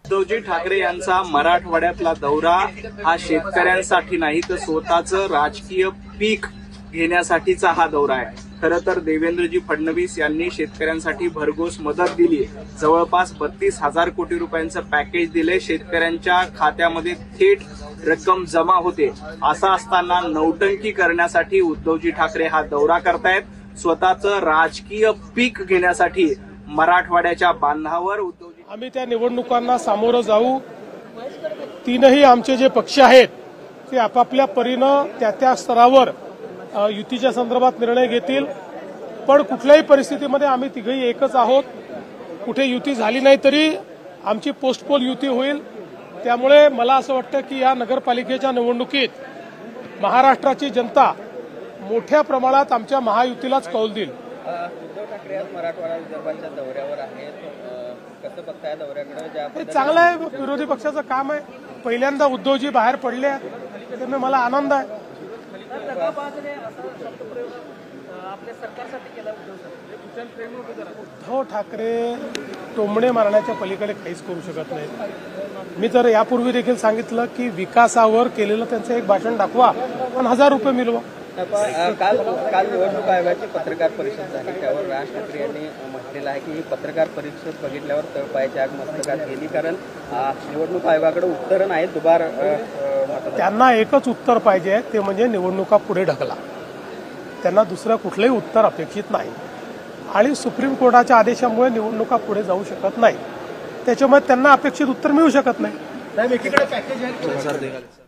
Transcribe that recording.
उद्धवजी ठाकरे यांचा मराठवाड्यातला दौरा हा शेतकऱ्यांसाठी नाही तर स्वतःचं राजकीय पीक घेण्यासाठीचा हा दौरा आहे। खरं तर देवेंद्रजी फडणवीस यांनी शेतकऱ्यांसाठी भरघोस मदत दिली। जवळपास 32,000 कोटी रुपयांचं पॅकेज दिले। शेतकऱ्यांच्या खात्यामध्ये थेट रक्कम जमा होते। असं असताना नौटंकी करण्यासाठी उद्धवजी ठाकरे हा दौरा करतायत। स्वतःचं राजकीय पीक घेण्यासाठी मराठवाड्याच्या बांधावर उद्धवजी आम्ही त्या निवडणुकांना सामोरं जाऊ। तीनही आमचे जे पक्ष आहेत ते आपापल्या परीनं त्या स्तरावर युतीच्या संदर्भात निर्णय घेतील। पण कुठल्याही परिस्थितीमध्ये आम्ही तिघही एकच आहोत। कुठे युती झाली नाही तरी आमची पोस्टपोल युती होईल। त्यामुळे मला असं वाटतं की या नगरपालिकेच्या निवडणुकीत महाराष्ट्राची जनता मोठ्या प्रमाणात आमच्या महायुतीलाच कौल देईल। उद्धव ठाकरे आज मराठवाडा विदर्भाच्या दौऱ्यावर आहेत, कसं बघताय दौऱ्याकडे? हे चांगलं आहे, विरोधी पक्षाचं काम आहे। पहिल्यांदा उद्धवजी बाहेर पडले त्यामुळे मला आनंद आहे। उद्धव ठाकरे टोमणे मारण्याच्या पलीकडे काहीच करू शकत नाही। मी तर यापूर्वी देखील सांगितलं की विकासावर केलेलं त्यांचं एक भाषण दाखवा आणि 1000 रुपये मिळवा। काल निवडणूक आयोगाची पत्रकार परिषद झाली, त्यावर राज ठाकरे यांनी म्हटलेलं आहे की ही पत्रकार परिषद बघितल्यावर तळपायाची आग मस्तकात गेली, कारण निवडणूक आयोगाकडे उत्तरं नाहीत। दुबार त्यांना एकच उत्तर पाहिजे, ते म्हणजे निवडणुका पुढे ढकला। त्यांना दुसरं कुठलंही उत्तर अपेक्षित नाही आणि सुप्रीम कोर्टाच्या आदेशामुळे निवडणुका पुढे जाऊ शकत नाही। त्याच्यामुळे त्यांना अपेक्षित उत्तर मिळू शकत नाही। एकीकडे पॅकेज आहे